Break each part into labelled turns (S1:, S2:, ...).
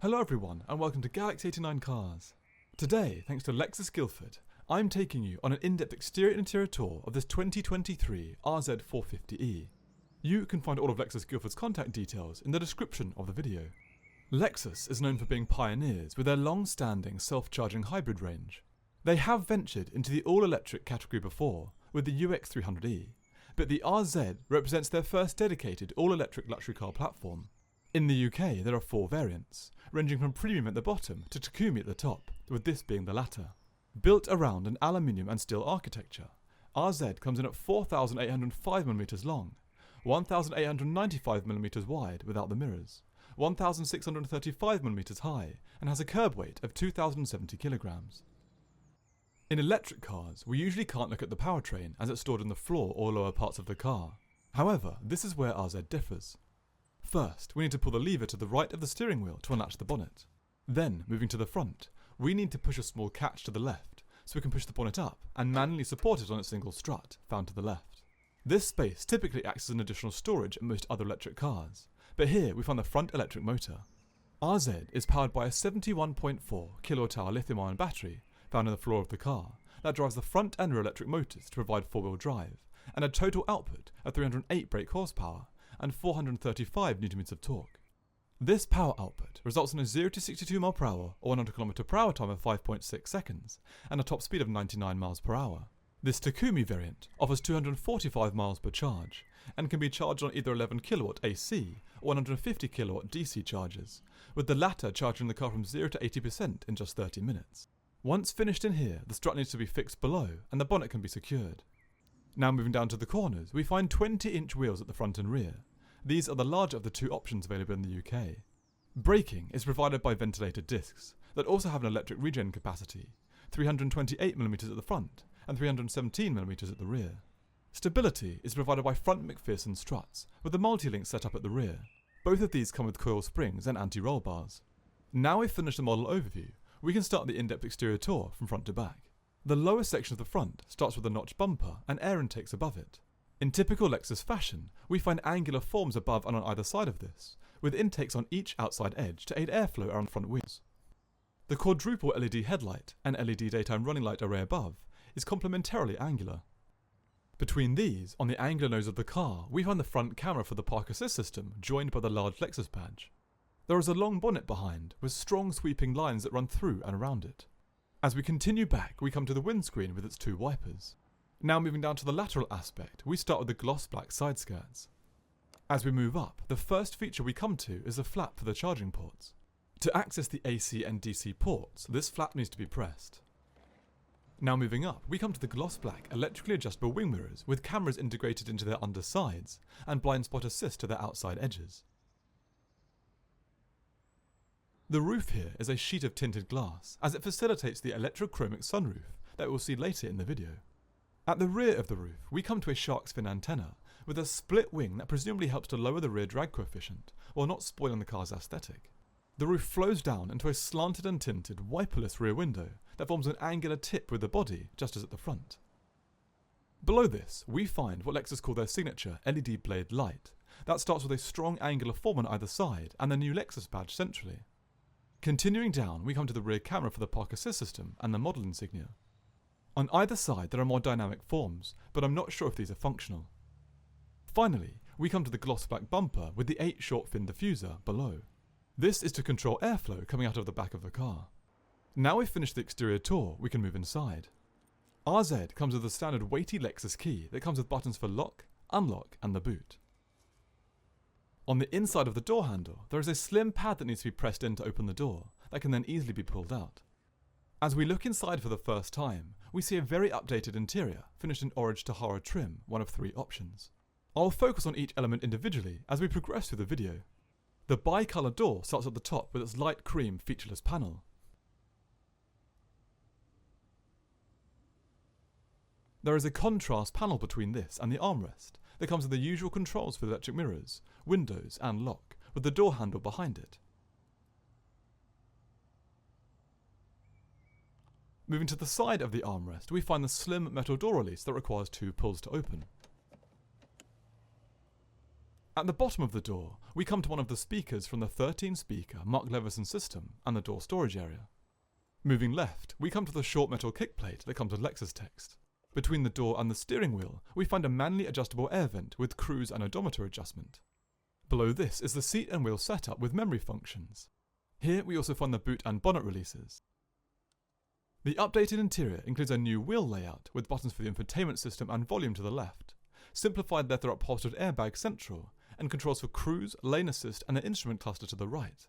S1: Hello everyone and welcome to Galaxy 89 Cars. Today, thanks to Lexus Guildford, I'm taking you on an in-depth exterior and interior tour of this 2023 RZ450e. You can find all of Lexus Guildford's contact details in the description of the video. Lexus is known for being pioneers with their long-standing self-charging hybrid range. They have ventured into the all-electric category before with the UX300e, but the RZ represents their first dedicated all-electric luxury car platform. In the UK, there are 4 variants, ranging from premium at the bottom to Takumi at the top, with this being the latter. Built around an aluminium and steel architecture, RZ comes in at 4,805mm long, 1,895mm wide without the mirrors, 1,635mm high, and has a curb weight of 2,070kg. In electric cars, we usually can't look at the powertrain as it's stored in the floor or lower parts of the car. However, this is where RZ differs. First, we need to pull the lever to the right of the steering wheel to unlatch the bonnet. Then, moving to the front, we need to push a small catch to the left, so we can push the bonnet up and manually support it on a single strut, found to the left. This space typically acts as an additional storage in most other electric cars, but here we find the front electric motor. RZ is powered by a 71.4 kWh lithium-ion battery found in the floor of the car that drives the front and rear electric motors to provide 4-wheel drive, and a total output of 308 brake horsepower and 435 Nm of torque. This power output results in a 0 to 62 mph or 100 km/h time of 5.6 seconds and a top speed of 99 mph. This Takumi variant offers 245 miles per charge and can be charged on either 11 kW AC or 150 kW DC chargers, with the latter charging the car from 0 to 80% in just 30 minutes. Once finished in here, the strut needs to be fixed below and the bonnet can be secured. Now moving down to the corners, we find 20-inch wheels at the front and rear. These are the larger of the 2 options available in the UK. Braking is provided by ventilated discs that also have an electric regen capacity, 328mm at the front and 317mm at the rear. Stability is provided by front McPherson struts with the multi-link set up at the rear. Both of these come with coil springs and anti-roll bars. Now we've finished the model overview, we can start the in-depth exterior tour from front to back. The lower section of the front starts with a notch bumper and air intakes above it. In typical Lexus fashion, we find angular forms above and on either side of this, with intakes on each outside edge to aid airflow around front wheels. The quadruple LED headlight and LED daytime running light array above is complementarily angular. Between these, on the angular nose of the car, we find the front camera for the park assist system joined by the large Lexus badge. There is a long bonnet behind, with strong sweeping lines that run through and around it. As we continue back, we come to the windscreen with its 2 wipers. Now moving down to the lateral aspect, we start with the gloss black side skirts. As we move up, the first feature we come to is a flap for the charging ports. To access the AC and DC ports, this flap needs to be pressed. Now moving up, we come to the gloss black electrically adjustable wing mirrors with cameras integrated into their undersides and blind spot assist to their outside edges. The roof here is a sheet of tinted glass as it facilitates the electrochromic sunroof that we'll see later in the video. At the rear of the roof, we come to a shark's fin antenna with a split wing that presumably helps to lower the rear drag coefficient while not spoiling the car's aesthetic. The roof flows down into a slanted and tinted wiperless rear window that forms an angular tip with the body just as at the front. Below this, we find what Lexus call their signature LED blade light that starts with a strong angular form on either side and the new Lexus badge centrally. Continuing down, we come to the rear camera for the park assist system and the model insignia. On either side there are more dynamic forms, but I'm not sure if these are functional. Finally, we come to the gloss black bumper with the 8 short fin diffuser below. This is to control airflow coming out of the back of the car. Now we've finished the exterior tour, we can move inside. RZ comes with a standard weighty Lexus key that comes with buttons for lock, unlock and the boot. On the inside of the door handle, there is a slim pad that needs to be pressed in to open the door, that can then easily be pulled out. As we look inside for the first time, we see a very updated interior, finished in orange Tahara trim, one of 3 options. I'll focus on each element individually as we progress through the video. The bi-colour door starts at the top with its light cream featureless panel. There is a contrast panel between this and the armrest that comes with the usual controls for the electric mirrors, windows and lock, with the door handle behind it. Moving to the side of the armrest, we find the slim metal door release that requires 2 pulls to open. At the bottom of the door, we come to one of the speakers from the 13-speaker Mark Leveson system and the door storage area. Moving left, we come to the short metal kickplate that comes with Lexus text. Between the door and the steering wheel, we find a manually adjustable air vent with cruise and odometer adjustment. Below this is the seat and wheel setup with memory functions. Here we also find the boot and bonnet releases. The updated interior includes a new wheel layout with buttons for the infotainment system and volume to the left, simplified leather upholstered airbag central, and controls for cruise, lane assist and an instrument cluster to the right.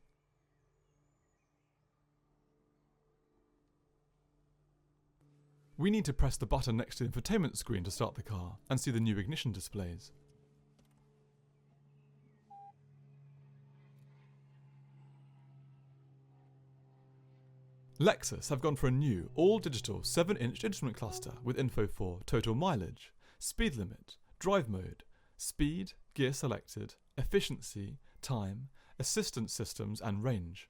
S1: We need to press the button next to the infotainment screen to start the car and see the new ignition displays. Lexus have gone for a new, all-digital 7-inch instrument cluster with info for total mileage, speed limit, drive mode, speed, gear selected, efficiency, time, assistance systems and range.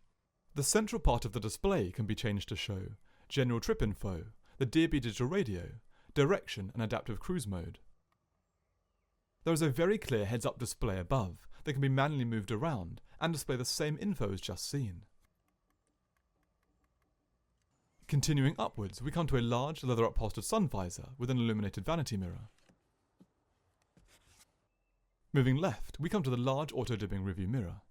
S1: The central part of the display can be changed to show general trip info, the DAB digital radio, direction and adaptive cruise mode. There is a very clear heads-up display above that can be manually moved around and display the same info as just seen. Continuing upwards, we come to a large leather upholstered sun visor with an illuminated vanity mirror. Moving left, we come to the large auto-dimming rearview mirror.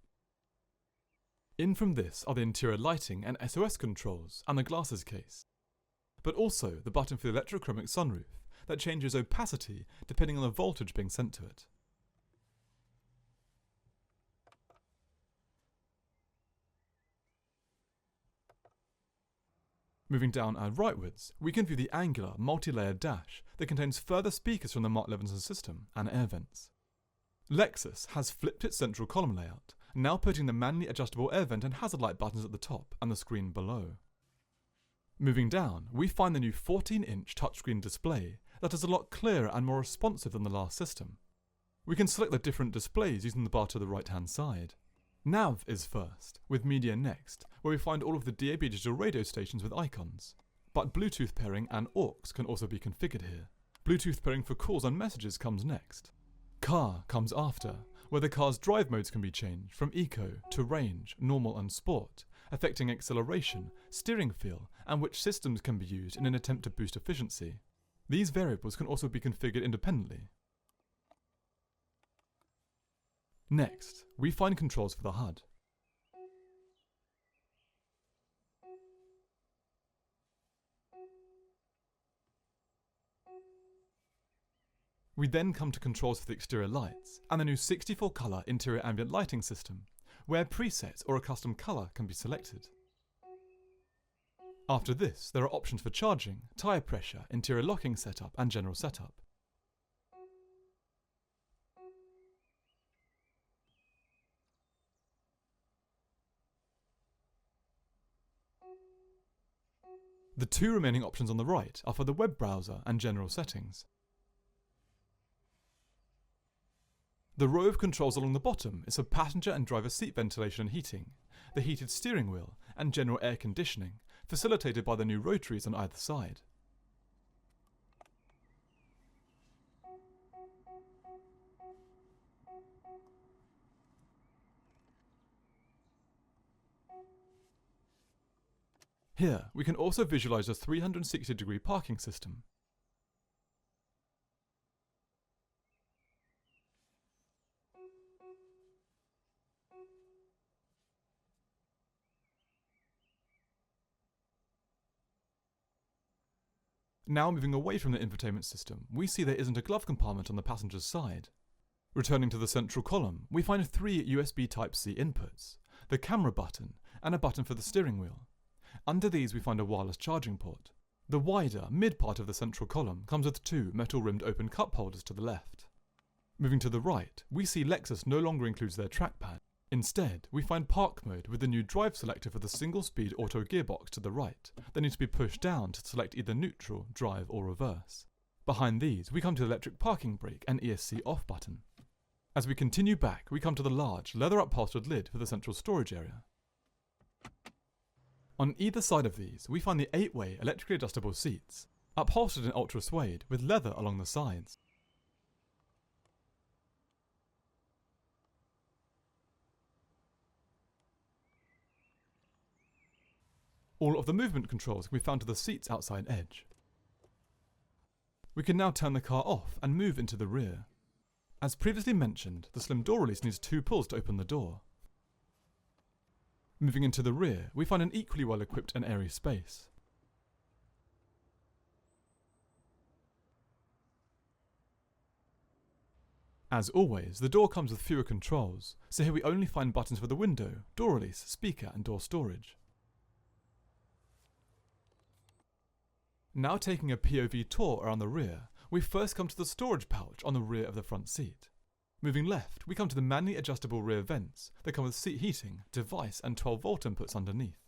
S1: In from this are the interior lighting and SOS controls and the glasses case, but also the button for the electrochromic sunroof that changes opacity depending on the voltage being sent to it. Moving down and rightwards, we can view the angular, multi-layered dash that contains further speakers from the Mark Leveson system and air vents. Lexus has flipped its central column layout, now putting the manually adjustable air vent and hazard light buttons at the top and the screen below. Moving down, we find the new 14-inch touchscreen display that is a lot clearer and more responsive than the last system. We can select the different displays using the bar to the right-hand side. Nav is first, with media next, where we find all of the DAB digital radio stations with icons. But Bluetooth pairing and AUX can also be configured here. Bluetooth pairing for calls and messages comes next. Car comes after, where the car's drive modes can be changed from eco to range, normal and sport, affecting acceleration, steering feel, and which systems can be used in an attempt to boost efficiency. These variables can also be configured independently. Next, we find controls for the HUD. We then come to controls for the exterior lights and the new 64-colour interior ambient lighting system, where presets or a custom colour can be selected. After this, there are options for charging, tyre pressure, interior locking setup and general setup. The two remaining options on the right are for the web browser and general settings. The row of controls along the bottom is for passenger and driver seat ventilation and heating, the heated steering wheel, and general air conditioning, facilitated by the new rotaries on either side. Here, we can also visualize a 360-degree parking system. Now moving away from the infotainment system, we see there isn't a glove compartment on the passenger's side. Returning to the central column, we find 3 USB Type-C inputs, the camera button, and a button for the steering wheel. Under these we find a wireless charging port. The wider, mid part of the central column comes with 2 metal-rimmed open cup holders to the left. Moving to the right, we see Lexus no longer includes their trackpad. Instead, we find park mode with the new drive selector for the single-speed auto gearbox to the right that needs to be pushed down to select either neutral, drive or reverse. Behind these, we come to the electric parking brake and ESC off button. As we continue back, we come to the large, leather upholstered lid for the central storage area. On either side of these, we find the 8-way electrically adjustable seats, upholstered in ultra suede with leather along the sides. All of the movement controls can be found to the seat's outside edge. We can now turn the car off and move into the rear. As previously mentioned, the slim door release needs 2 pulls to open the door. Moving into the rear, we find an equally well equipped and airy space. As always, the door comes with fewer controls, so here we only find buttons for the window, door release, speaker and door storage. Now taking a POV tour around the rear, we first come to the storage pouch on the rear of the front seat. Moving left, we come to the manually adjustable rear vents that come with seat heating, device and 12-volt inputs underneath.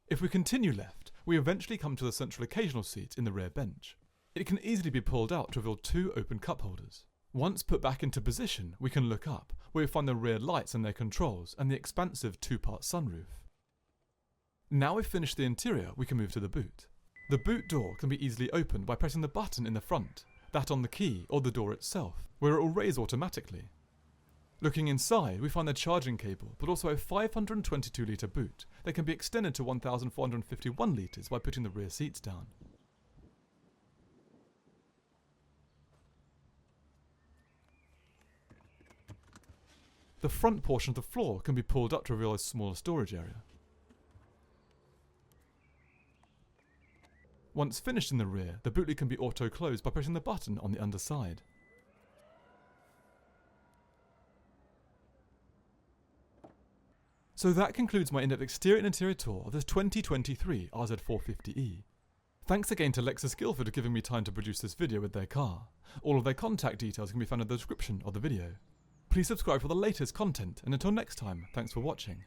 S1: If we continue left, we eventually come to the central occasional seat in the rear bench. It can easily be pulled out to reveal 2 open cup holders. Once put back into position, we can look up, where we find the rear lights and their controls and the expansive 2-part sunroof. Now we've finished the interior, we can move to the boot. The boot door can be easily opened by pressing the button in the front, that on the key or the door itself, where it will raise automatically. Looking inside, we find the charging cable, but also a 522 litre boot that can be extended to 1,451 litres by putting the rear seats down. The front portion of the floor can be pulled up to reveal a smaller storage area. Once finished in the rear, the boot lid can be auto-closed by pressing the button on the underside. So that concludes my in-depth exterior and interior tour of this 2023 RZ450e. Thanks again to Lexus Guildford for giving me time to produce this video with their car. All of their contact details can be found in the description of the video. Please subscribe for the latest content, and until next time, thanks for watching.